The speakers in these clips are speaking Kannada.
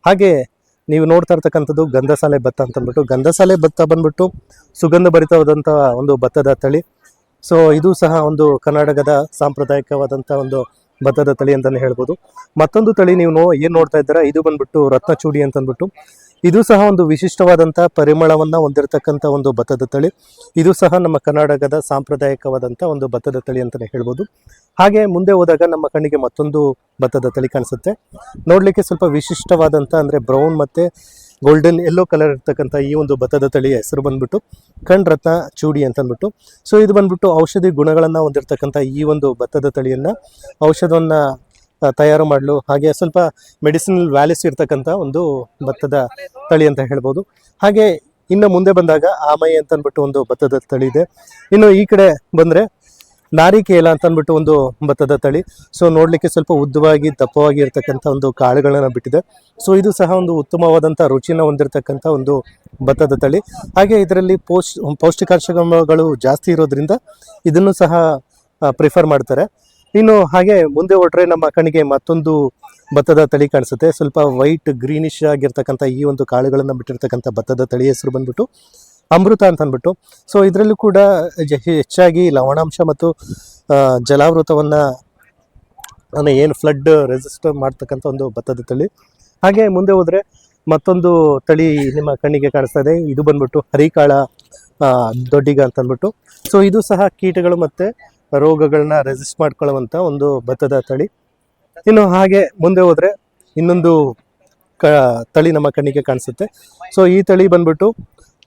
ಹಾಗೆ ನೀವು ನೋಡ್ತಾ ಇರ್ತಕ್ಕಂಥದ್ದು ಗಂಧಸಾಲೆ ಭತ್ತ ಅಂತಂದ್ಬಿಟ್ಟು, ಗಂಧಸಾಲೆ ಭತ್ತ ಬಂದ್ಬಿಟ್ಟು ಸುಗಂಧ ಭರಿತವಾದಂಥ ಒಂದು ಭತ್ತದ ತಳಿ. ಸೊ ಇದು ಸಹ ಒಂದು ಕರ್ನಾಟಕದ ಸಾಂಪ್ರದಾಯಿಕವಾದಂಥ ಒಂದು ಭತ್ತದ ತಳಿ ಅಂತಲೇ ಹೇಳ್ಬೋದು. ಮತ್ತೊಂದು ತಳಿ ನೀವು ಏನು ನೋಡ್ತಾ ಇದ್ದೀರಾ, ಇದು ಬಂದ್ಬಿಟ್ಟು ರತ್ನಚೂಡಿ ಅಂತಂದ್ಬಿಟ್ಟು, ಇದು ಸಹ ಒಂದು ವಿಶಿಷ್ಟವಾದಂಥ ಪರಿಮಳವನ್ನು ಹೊಂದಿರತಕ್ಕಂಥ ಒಂದು ಭತ್ತದ ತಳಿ. ಇದು ಸಹ ನಮ್ಮ ಕರ್ನಾಟಕದ ಸಾಂಪ್ರದಾಯಿಕವಾದಂಥ ಒಂದು ಭತ್ತದ ತಳಿ ಅಂತಲೇ ಹೇಳ್ಬೋದು. ಹಾಗೆ ಮುಂದೆ ಹೋದಾಗ ನಮ್ಮ ಕಣ್ಣಿಗೆ ಮತ್ತೊಂದು ಭತ್ತದ ತಳಿ ಕಾಣಿಸುತ್ತೆ. ನೋಡಲಿಕ್ಕೆ ಸ್ವಲ್ಪ ವಿಶಿಷ್ಟವಾದಂಥ ಅಂದರೆ ಬ್ರೌನ್ ಮತ್ತು ಗೋಲ್ಡನ್ ಯೆಲ್ಲೋ ಕಲರ್ ಇರ್ತಕ್ಕಂಥ ಈ ಒಂದು ಭತ್ತದ ತಳಿಯ ಹೆಸರು ಬಂದ್ಬಿಟ್ಟು ರತ್ನ ಚೂಡಿ ಅಂತಂದ್ಬಿಟ್ಟು. ಸೊ ಇದು ಬಂದ್ಬಿಟ್ಟು ಔಷಧಿ ಗುಣಗಳನ್ನು ಹೊಂದಿರತಕ್ಕಂಥ ಈ ಒಂದು ಭತ್ತದ ತಳಿಯನ್ನು ಔಷಧವನ್ನು ತಯಾರು ಮಾಡಲು, ಹಾಗೆ ಸ್ವಲ್ಪ ಮೆಡಿಸಿನಲ್ ವ್ಯಾಲ್ಯೂಸ್ ಇರ್ತಕ್ಕಂಥ ಒಂದು ಭತ್ತದ ತಳಿ ಅಂತ ಹೇಳ್ಬೋದು. ಹಾಗೆ ಇನ್ನು ಮುಂದೆ ಬಂದಾಗ ಆಮೈ ಅಂತಂದ್ಬಿಟ್ಟು ಒಂದು ಭತ್ತದ ತಳಿ ಇದೆ. ಇನ್ನು ಈ ಕಡೆ ಬಂದರೆ ನಾರಿಕೇಲ ಅಂತಂದ್ಬಿಟ್ಟು ಒಂದು ಭತ್ತದ ತಳಿ. ಸೊ ನೋಡಲಿಕ್ಕೆ ಸ್ವಲ್ಪ ಉದ್ದವಾಗಿ ದಪ್ಪವಾಗಿ ಇರ್ತಕ್ಕಂಥ ಒಂದು ಕಾಳುಗಳನ್ನು ಬಿಟ್ಟಿದೆ. ಸೊ ಇದು ಸಹ ಒಂದು ಉತ್ತಮವಾದಂಥ ರುಚಿನ ಹೊಂದಿರತಕ್ಕಂಥ ಒಂದು ಭತ್ತದ ತಳಿ. ಹಾಗೆ ಇದರಲ್ಲಿ ಪೌಷ್ಟಿಕಾಂಶಗಳು ಜಾಸ್ತಿ ಇರೋದ್ರಿಂದ ಇದನ್ನು ಸಹ ಪ್ರಿಫರ್ ಮಾಡ್ತಾರೆ. ಇನ್ನು ಹಾಗೆ ಮುಂದೆ ಹೊರಟ್ರೆ ನಮ್ಮ ಕಣ್ಣಿಗೆ ಮತ್ತೊಂದು ಭತ್ತದ ತಳಿ ಕಾಣಿಸುತ್ತೆ. ಸ್ವಲ್ಪ ವೈಟ್ ಗ್ರೀನಿಶ್ ಆಗಿರ್ತಕ್ಕಂಥ ಈ ಒಂದು ಕಾಳುಗಳನ್ನು ಬಿಟ್ಟಿರ್ತಕ್ಕಂಥ ಭತ್ತದ ತಳಿ ಹೆಸರು ಬಂದ್ಬಿಟ್ಟು ಅಮೃತ ಅಂತ ಅಂದ್ಬಿಟ್ಟು. ಸೊ ಇದರಲ್ಲೂ ಕೂಡ ಹೆಚ್ಚಾಗಿ ಲವಣಾಂಶ ಮತ್ತು ಜಲಾವೃತವನ್ನು ಏನು ಫ್ಲಡ್ ರೆಸಿಸ್ಟ್ ಮಾಡ್ತಕ್ಕಂಥ ಒಂದು ಭತ್ತದ ತಳಿ. ಹಾಗೆ ಮುಂದೆ ಹೋದರೆ ಮತ್ತೊಂದು ತಳಿ ನಿಮ್ಮ ಕಣ್ಣಿಗೆ ಕಾಣಿಸ್ತಾ ಇದೆ. ಇದು ಬಂದ್ಬಿಟ್ಟು ಹರಿಕಾಳ ದೊಡ್ಡಿಗ ಅಂತ ಅಂದ್ಬಿಟ್ಟು. ಸೊ ಇದು ಸಹ ಕೀಟಗಳು ಮತ್ತು ರೋಗಗಳನ್ನ ರೆಸಿಸ್ಟ್ ಮಾಡ್ಕೊಳ್ಳುವಂಥ ಒಂದು ಭತ್ತದ ತಳಿ. ಇನ್ನು ಹಾಗೆ ಮುಂದೆ ಹೋದರೆ ಇನ್ನೊಂದು ತಳಿ ನಮ್ಮ ಕಣ್ಣಿಗೆ ಕಾಣಿಸುತ್ತೆ. ಸೊ ಈ ತಳಿ ಬಂದ್ಬಿಟ್ಟು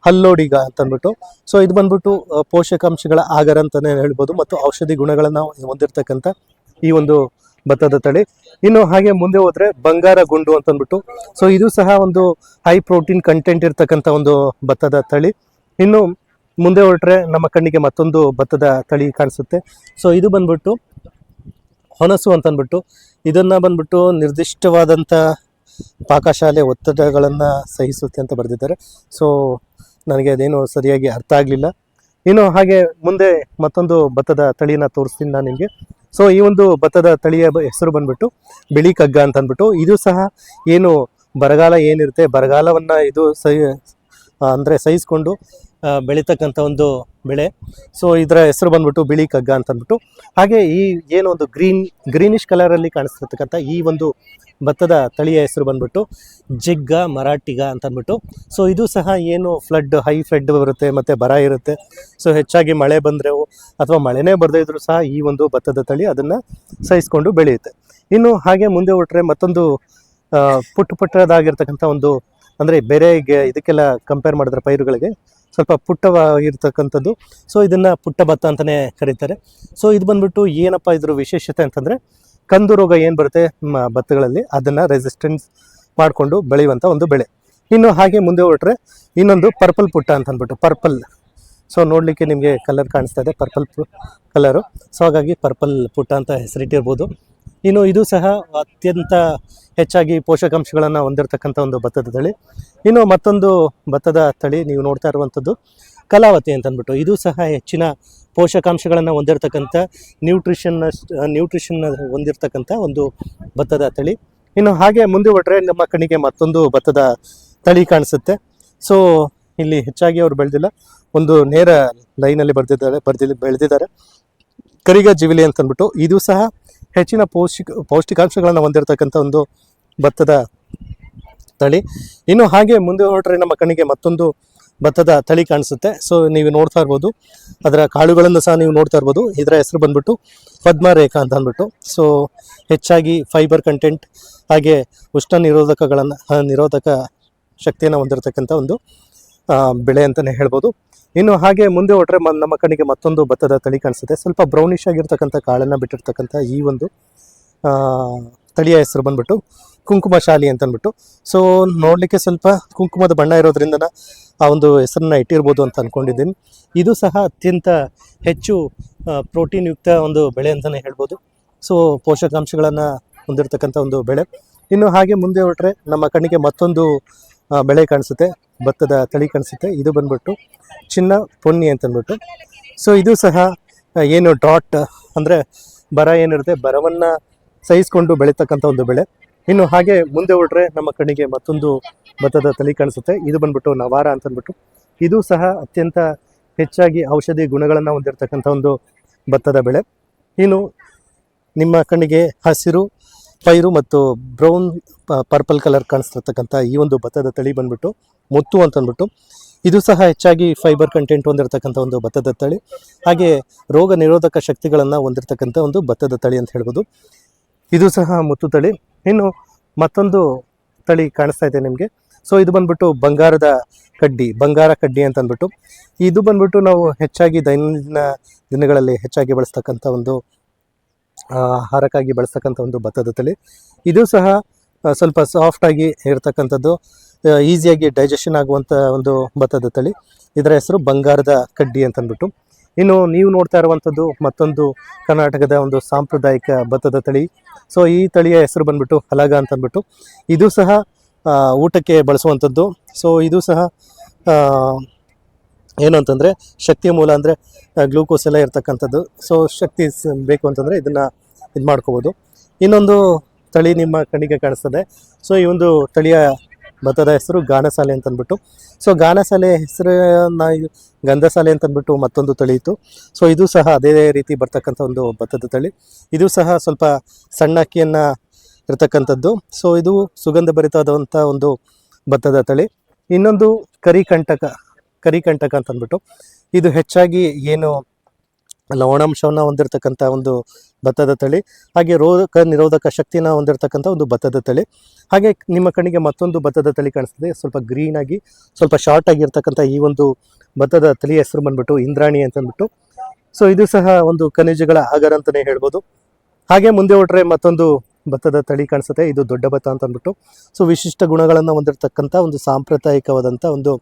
ಹಲ್ಲೋಡಿಗ ಅಂತಂದ್ಬಿಟ್ಟು. ಸೊ ಇದು ಬಂದ್ಬಿಟ್ಟು ಪೋಷಕಾಂಶಗಳ ಆಗರ ಅಂತಲೇ ಹೇಳ್ಬೋದು ಮತ್ತು ಔಷಧಿ ಗುಣಗಳನ್ನು ಹೊಂದಿರತಕ್ಕಂಥ ಈ ಒಂದು ಭತ್ತದ ತಳಿ. ಇನ್ನು ಹಾಗೆ ಮುಂದೆ ಹೋದರೆ ಬಂಗಾರ ಗುಂಡು ಅಂತಂದ್ಬಿಟ್ಟು. ಸೊ ಇದು ಸಹ ಒಂದು ಹೈ ಪ್ರೋಟೀನ್ ಕಂಟೆಂಟ್ ಇರ್ತಕ್ಕಂಥ ಒಂದು ಭತ್ತದ ತಳಿ. ಇನ್ನು ಮುಂದೆ ಹೊರಟ್ರೆ ನಮ್ಮ ಕಣ್ಣಿಗೆ ಮತ್ತೊಂದು ಭತ್ತದ ತಳಿ ಕಾಣಿಸುತ್ತೆ. ಸೊ ಇದು ಬಂದ್ಬಿಟ್ಟು ಹೊನಸು ಅಂತಂದ್ಬಿಟ್ಟು. ಇದನ್ನು ಬಂದ್ಬಿಟ್ಟು ನಿರ್ದಿಷ್ಟವಾದಂಥ ಪಾಕಶಾಲೆ ಒತ್ತಡಗಳನ್ನು ಸಹಿಸುತ್ತೆ ಅಂತ ಬರೆದಿದ್ದಾರೆ. ಸೊ ನನಗೆ ಅದೇನು ಸರಿಯಾಗಿ ಅರ್ಥ ಆಗಲಿಲ್ಲ. ಇನ್ನು ಹಾಗೆ ಮುಂದೆ ಮತ್ತೊಂದು ಭತ್ತದ ತಳಿನ ತೋರಿಸ್ತೀನಿ ನಾನು ನಿಮಗೆ. ಸೊ ಈ ಒಂದು ಭತ್ತದ ತಳಿಯ ಹೆಸರು ಬಂದ್ಬಿಟ್ಟು ಬಿಳಿ ಕಗ್ಗ ಅಂತ ಅಂದ್ಬಿಟ್ಟು. ಇದು ಸಹ ಏನು ಬರಗಾಲ ಏನಿರುತ್ತೆ, ಬರಗಾಲವನ್ನು ಇದು ಅಂದರೆ ಸಹಿಸ್ಕೊಂಡು ಬೆಳೀತಕ್ಕಂಥ ಒಂದು ಬೆಳೆ. ಸೊ ಇದರ ಹೆಸರು ಬಂದ್ಬಿಟ್ಟು ಬಿಳಿ ಕಗ್ಗ ಅಂತ ಅಂದ್ಬಿಟ್ಟು. ಹಾಗೆ ಈ ಏನು ಒಂದು ಗ್ರೀನಿಶ್ ಕಲರಲ್ಲಿ ಕಾಣಿಸ್ತಿರ್ತಕ್ಕಂಥ ಈ ಒಂದು ಭತ್ತದ ತಳಿಯ ಹೆಸರು ಬಂದ್ಬಿಟ್ಟು ಜಿಗ್ಗ ಮರಾಠಿಗ ಅಂತ ಅಂದ್ಬಿಟ್ಟು. ಸೊ ಇದು ಸಹ ಏನು ಹೈ ಫ್ಲಡ್ ಬರುತ್ತೆ ಮತ್ತು ಬರ ಇರುತ್ತೆ. ಸೊ ಹೆಚ್ಚಾಗಿ ಮಳೆ ಬಂದರೆ ಅಥವಾ ಮಳೆನೇ ಬರದೇ ಇದ್ರೂ ಸಹ ಈ ಒಂದು ಭತ್ತದ ತಳಿ ಅದನ್ನು ಸಹಿಸ್ಕೊಂಡು ಬೆಳೆಯುತ್ತೆ. ಇನ್ನು ಹಾಗೆ ಮುಂದೆ ಹೊರಟ್ರೆ ಮತ್ತೊಂದು ಪುಟ್ಟದಾಗಿರ್ತಕ್ಕಂಥ ಒಂದು ಅಂದರೆ ಬೇರೆ ಇದಕ್ಕೆಲ್ಲ ಕಂಪೇರ್ ಮಾಡಿದ್ರೆ ಪೈರುಗಳಿಗೆ ಸ್ವಲ್ಪ ಪುಟ್ಟವಾಗಿರ್ತಕ್ಕಂಥದ್ದು. ಸೊ ಇದನ್ನು ಪುಟ್ಟ ಭತ್ತ ಅಂತಲೇ ಕರೀತಾರೆ. ಸೊ ಇದು ಬಂದ್ಬಿಟ್ಟು ಏನಪ್ಪ ಇದ್ರ ವಿಶೇಷತೆ ಅಂತಂದರೆ ಕಂದು ರೋಗ ಏನು ಬರುತ್ತೆ ಭತ್ತಗಳಲ್ಲಿ ಅದನ್ನು ರೆಸಿಸ್ಟೆನ್ಸ್ ಮಾಡಿಕೊಂಡು ಬೆಳೆಯುವಂಥ ಒಂದು ಬೆಳೆ. ಇನ್ನು ಹಾಗೆ ಮುಂದೆ ಹೊರಟ್ರೆ ಇನ್ನೊಂದು ಪರ್ಪಲ್ ಪುಟ್ಟ ಅಂತ ಅಂದ್ಬಿಟ್ಟು ಪರ್ಪಲ್. ಸೊ ನೋಡಲಿಕ್ಕೆ ನಿಮಗೆ ಕಲರ್ ಕಾಣಿಸ್ತಾ ಇದೆ ಪರ್ಪಲ್ ಕಲರು. ಸೊ ಹಾಗಾಗಿ ಪರ್ಪಲ್ ಪುಟ್ಟ ಅಂತ ಹೆಸರಿಟ್ಟಿರ್ಬೋದು. ಇನ್ನು ಇದು ಸಹ ಅತ್ಯಂತ ಹೆಚ್ಚಾಗಿ ಪೋಷಕಾಂಶಗಳನ್ನು ಹೊಂದಿರತಕ್ಕಂಥ ಒಂದು ಭತ್ತದ ತಳಿ. ಇನ್ನು ಮತ್ತೊಂದು ಭತ್ತದ ತಳಿ ನೀವು ನೋಡ್ತಾ ಇರುವಂಥದ್ದು ಕಲಾವತಿ ಅಂತ ಅಂದ್ಬಿಟ್ಟು. ಇದು ಸಹ ಹೆಚ್ಚಿನ ಪೋಷಕಾಂಶಗಳನ್ನು ಹೊಂದಿರತಕ್ಕಂಥ ನ್ಯೂಟ್ರಿಷನ್ ಹೊಂದಿರತಕ್ಕಂಥ ಒಂದು ಭತ್ತದ ತಳಿ. ಇನ್ನು ಹಾಗೆ ಮುಂದೆ ಹೊರಟ್ರೆ ನಮ್ಮ ಕಣ್ಣಿಗೆ ಮತ್ತೊಂದು ಭತ್ತದ ತಳಿ ಕಾಣಿಸುತ್ತೆ. ಸೊ ಇಲ್ಲಿ ಹೆಚ್ಚಾಗಿ ಅವರು ಬೆಳೆದಿಲ್ಲ, ಒಂದು ನೇರ ಲೈನಲ್ಲಿ ಬೆಳೆದಿದ್ದಾರೆ ಕರಿಗ ಜಿವಿಲಿ ಅಂತ ಅಂದ್ಬಿಟ್ಟು. ಇದು ಸಹ ಹೆಚ್ಚಿನ ಪೌಷ್ಟಿಕಾಂಶಗಳನ್ನು ಹೊಂದಿರತಕ್ಕಂಥ ಒಂದು ಭತ್ತದ ತಳಿ. ಇನ್ನು ಹಾಗೆ ಮುಂದೆ ಹೊರಟ್ರೆ ನಮ್ಮ ಕಣ್ಣಿಗೆ ಮತ್ತೊಂದು ಭತ್ತದ ತಳಿ ಕಾಣಿಸುತ್ತೆ. ಸೊ ನೀವು ನೋಡ್ತಾ ಇರ್ಬೋದು, ಅದರ ಕಾಳುಗಳನ್ನು ಸಹ ನೀವು ನೋಡ್ತಾ ಇರ್ಬೋದು. ಇದರ ಹೆಸರು ಬಂದ್ಬಿಟ್ಟು ಪದ್ಮರೇಖಾ ಅಂತ ಅಂದ್ಬಿಟ್ಟು. ಸೊ ಹೆಚ್ಚಾಗಿ ಫೈಬರ್ ಕಂಟೆಂಟ್ ಹಾಗೆ ಉಷ್ಣ ನಿರೋಧಕ ಶಕ್ತಿಯನ್ನು ಹೊಂದಿರತಕ್ಕಂಥ ಒಂದು ಬೆಳೆ ಅಂತಲೇ ಹೇಳ್ಬೋದು. ಇನ್ನು ಹಾಗೆ ಮುಂದೆ ಹೊರಟ್ರೆ ನಮ್ಮ ಕಣ್ಣಿಗೆ ಮತ್ತೊಂದು ಭತ್ತದ ತಳಿ ಕಾಣಿಸುತ್ತೆ. ಸ್ವಲ್ಪ ಬ್ರೌನಿಶ್ ಆಗಿರ್ತಕ್ಕಂಥ ಕಾಳನ್ನು ಬಿಟ್ಟಿರ್ತಕ್ಕಂಥ ಈ ಒಂದು ತಳಿಯ ಹೆಸರು ಬಂದ್ಬಿಟ್ಟು ಕುಂಕುಮಶಾಲಿ ಅಂತ ಅಂದ್ಬಿಟ್ಟು. ಸೊ ನೋಡಲಿಕ್ಕೆ ಸ್ವಲ್ಪ ಕುಂಕುಮದ ಬಣ್ಣ ಇರೋದ್ರಿಂದ ಆ ಒಂದು ಹೆಸರನ್ನ ಇಟ್ಟಿರ್ಬೋದು ಅಂತ ಅಂದ್ಕೊಂಡಿದ್ದೀನಿ. ಇದು ಸಹ ಅತ್ಯಂತ ಹೆಚ್ಚು ಪ್ರೋಟೀನ್ ಯುಕ್ತ ಒಂದು ಬೆಳೆ ಅಂತಲೇ ಹೇಳ್ಬೋದು. ಸೊ ಪೋಷಕಾಂಶಗಳನ್ನು ಹೊಂದಿರತಕ್ಕಂಥ ಒಂದು ಬೆಳೆ. ಇನ್ನು ಹಾಗೆ ಮುಂದೆ ಹೊರಟ್ರೆ ನಮ್ಮ ಕಣ್ಣಿಗೆ ಮತ್ತೊಂದು ಬೆಳೆ ಕಾಣಿಸುತ್ತೆ, ಭತ್ತದ ತಳಿ ಕಾಣಿಸುತ್ತೆ. ಇದು ಬಂದ್ಬಿಟ್ಟು ಚಿನ್ನ ಪೊನ್ನಿ ಅಂತಂದ್ಬಿಟ್ಟು. ಸೊ ಇದು ಸಹ ಏನು ಡ್ರಾಟ್ ಅಂದರೆ ಬರ ಏನಿರುತ್ತೆ, ಬರವನ್ನು ಸಹಿಸ್ಕೊಂಡು ಬೆಳೀತಕ್ಕಂಥ ಒಂದು ಬೆಳೆ. ಇನ್ನು ಹಾಗೆ ಮುಂದೆ ಹೊರಟ್ರೆ ನಮ್ಮ ಕಣ್ಣಿಗೆ ಮತ್ತೊಂದು ಭತ್ತದ ತಳಿ ಕಾಣಿಸುತ್ತೆ. ಇದು ಬಂದ್ಬಿಟ್ಟು ನವಾರ ಅಂತ ಅಂದ್ಬಿಟ್ಟು, ಇದು ಸಹ ಅತ್ಯಂತ ಹೆಚ್ಚಾಗಿ ಔಷಧಿ ಗುಣಗಳನ್ನು ಹೊಂದಿರತಕ್ಕಂಥ ಒಂದು ಭತ್ತದ ಬೆಳೆ. ಇನ್ನು ನಿಮ್ಮ ಕಣ್ಣಿಗೆ ಹಸಿರು, ಪೈರು ಮತ್ತು ಬ್ರೌನ್ ಪರ್ಪಲ್ ಕಲರ್ ಕಾಣಿಸ್ತಿರ್ತಕ್ಕಂಥ ಈ ಒಂದು ಭತ್ತದ ತಳಿ ಬಂದ್ಬಿಟ್ಟು ಮುತ್ತು ಅಂತ ಅಂದ್ಬಿಟ್ಟು, ಇದು ಸಹ ಹೆಚ್ಚಾಗಿ ಫೈಬರ್ ಕಂಟೆಂಟ್ ಹೊಂದಿರತಕ್ಕಂಥ ಒಂದು ಭತ್ತದ ತಳಿ. ಹಾಗೆ ರೋಗ ನಿರೋಧಕ ಶಕ್ತಿಗಳನ್ನು ಹೊಂದಿರತಕ್ಕಂಥ ಒಂದು ಭತ್ತದ ತಳಿ ಅಂತ ಹೇಳ್ಬೋದು. ಇದು ಸಹ ಮುತ್ತು ತಳಿ. ಇನ್ನು ಮತ್ತೊಂದು ತಳಿ ಕಾಣಿಸ್ತಾ ಇದೆ ನಿಮಗೆ. ಸೊ ಇದು ಬಂದ್ಬಿಟ್ಟು ಬಂಗಾರ ಕಡ್ಡಿ ಅಂತ ಅಂದ್ಬಿಟ್ಟು, ಇದು ಬಂದ್ಬಿಟ್ಟು ನಾವು ಹೆಚ್ಚಾಗಿ ದೈನಂದಿನ ದಿನಗಳಲ್ಲಿ ಹೆಚ್ಚಾಗಿ ಬಳಸ್ತಕ್ಕಂಥ ಒಂದು ಆಹಾರಕ್ಕಾಗಿ ಬಳಸ್ತಕ್ಕಂಥ ಒಂದು ಭತ್ತದ ತಳಿ. ಇದು ಸಹ ಸ್ವಲ್ಪ ಸಾಫ್ಟಾಗಿ ಇರತಕ್ಕಂಥದ್ದು, ಈಸಿಯಾಗಿ ಡೈಜೆಷನ್ ಆಗುವಂಥ ಒಂದು ಭತ್ತದ ತಳಿ. ಇದರ ಹೆಸರು ಬಂಗಾರದ ಕಡ್ಡಿ ಅಂತ ಅಂದ್ಬಿಟ್ಟು. ಇನ್ನು ನೀವು ನೋಡ್ತಾ ಇರುವಂಥದ್ದು ಮತ್ತೊಂದು ಕರ್ನಾಟಕದ ಒಂದು ಸಾಂಪ್ರದಾಯಿಕ ಭತ್ತದ ತಳಿ. ಸೊ ಈ ತಳಿಯ ಹೆಸರು ಬಂದ್ಬಿಟ್ಟು ಹಲಗ ಅಂತ ಅಂದ್ಬಿಟ್ಟು, ಇದು ಸಹ ಊಟಕ್ಕೆ ಬಳಸುವಂಥದ್ದು. ಸೊ ಇದು ಸಹ ಏನು ಅಂತಂದರೆ ಶಕ್ತಿಯ ಮೂಲ, ಅಂದರೆ ಗ್ಲೂಕೋಸ್ ಎಲ್ಲ ಇರ್ತಕ್ಕಂಥದ್ದು. ಸೊ ಶಕ್ತಿ ಬೇಕು ಅಂತಂದರೆ ಇದನ್ನು ಇದು ಮಾಡ್ಕೋಬೋದು. ಇನ್ನೊಂದು ತಳಿ ನಿಮ್ಮ ಕಣ್ಣಿಗೆ ಕಾಣಿಸ್ತದೆ. ಸೊ ಈ ಒಂದು ತಳಿಯ ಭತ್ತದ ಹೆಸರು ಗಾನಸಾಲೆ ಅಂತ ಅಂದ್ಬಿಟ್ಟು. ಸೊ ಗಾನಸಾಲೆ ಹೆಸರನ್ನ ಗಂಧಸಾಲೆ ಅಂತ ಅಂದ್ಬಿಟ್ಟು ಮತ್ತೊಂದು ತಳಿ ಇತ್ತು. ಸೊ ಇದು ಸಹ ಅದೇ ರೀತಿ ಬರ್ತಕ್ಕಂಥ ಒಂದು ಭತ್ತದ ತಳಿ. ಇದು ಸಹ ಸ್ವಲ್ಪ ಸಣ್ಣ ಅಕ್ಕಿಯನ್ನು ಇರ್ತಕ್ಕಂಥದ್ದು. ಸೊ ಇದು ಸುಗಂಧ ಭರಿತವಾದಂಥ ಒಂದು ಭತ್ತದ ತಳಿ. ಇನ್ನೊಂದು ಕರಿಕಂಟಕ ಅಂತ ಅಂದ್ಬಿಟ್ಟು, ಇದು ಹೆಚ್ಚಾಗಿ ಏನು ಲವಣಾಂಶವನ್ನು ಹೊಂದಿರತಕ್ಕಂಥ ಒಂದು ಭತ್ತದ ತಳಿ. ಹಾಗೆ ರೋಗ ನಿರೋಧಕ ಶಕ್ತಿನ ಹೊಂದಿರತಕ್ಕಂಥ ಒಂದು ಭತ್ತದ ತಳಿ. ಹಾಗೆ ನಿಮ್ಮ ಕಣ್ಣಿಗೆ ಮತ್ತೊಂದು ಭತ್ತದ ತಳಿ ಕಾಣಿಸ್ತದೆ, ಸ್ವಲ್ಪ ಗ್ರೀನಾಗಿ ಸ್ವಲ್ಪ ಶಾರ್ಟ್ ಆಗಿರ್ತಕ್ಕಂಥ ಈ ಒಂದು ಭತ್ತದ ತಳಿಯ ಹೆಸರು ಬಂದ್ಬಿಟ್ಟು ಇಂದ್ರಾಣಿ ಅಂತ ಅಂದ್ಬಿಟ್ಟು. ಸೊ ಇದು ಸಹ ಒಂದು ಖನಿಜಗಳ ಆಗರ ಅಂತಲೇ ಹೇಳ್ಬೋದು. ಹಾಗೆ ಮುಂದೆ ಹೊರಟ್ರೆ ಮತ್ತೊಂದು ಭತ್ತದ ತಳಿ ಕಾಣಿಸುತ್ತೆ, ಇದು ದೊಡ್ಡ ಭತ್ತ ಅಂತ ಅಂದ್ಬಿಟ್ಟು. ಸೊ ವಿಶಿಷ್ಟ ಗುಣಗಳನ್ನು ಹೊಂದಿರತಕ್ಕಂಥ ಒಂದು ಸಾಂಪ್ರದಾಯಿಕವಾದಂಥ ಒಂದು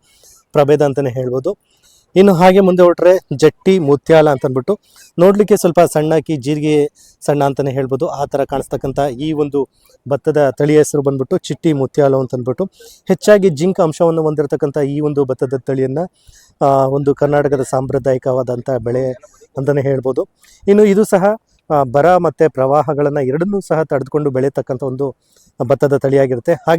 ಪ್ರಭೇದ ಅಂತಲೇ ಹೇಳ್ಬೋದು. ಇನ್ನು ಹಾಗೆ ಮುಂದೆ ಹೊರಟ್ರೆ ಜಟ್ಟಿ ಮುತ್ಯಾಲ ಅಂತ ಅಂದ್ಬಿಟ್ಟು, ನೋಡಲಿಕ್ಕೆ ಸ್ವಲ್ಪ ಸಣ್ಣಕ್ಕಿ ಜೀರಿಗೆ ಸಣ್ಣ ಅಂತಲೇ ಹೇಳ್ಬೋದು. ಆ ಥರ ಕಾಣಿಸ್ತಕ್ಕಂಥ ಈ ಒಂದು ಭತ್ತದ ತಳಿಯ ಹೆಸರು ಬಂದ್ಬಿಟ್ಟು ಚಿಟ್ಟಿ ಮುತ್ಯಾಲ ಅಂತ ಅಂದ್ಬಿಟ್ಟು. ಹೆಚ್ಚಾಗಿ ಜಿಂಕ್ ಅಂಶವನ್ನು ಹೊಂದಿರತಕ್ಕಂಥ ಈ ಒಂದು ಭತ್ತದ ತಳಿಯನ್ನು ಒಂದು ಕರ್ನಾಟಕದ ಸಾಂಪ್ರದಾಯಿಕವಾದಂಥ ಬೆಳೆ ಅಂತಲೇ ಹೇಳ್ಬೋದು. ಇನ್ನು ಇದು ಸಹ ಬರ ಮತ್ತು ಪ್ರವಾಹಗಳನ್ನು ಎರಡನ್ನೂ ಸಹ ತಡೆದುಕೊಂಡು ಬೆಳೆಯತಕ್ಕಂಥ ಒಂದು ಭತ್ತದ ತಳಿಯಾಗಿರುತ್ತೆ. ಹಾಗೆ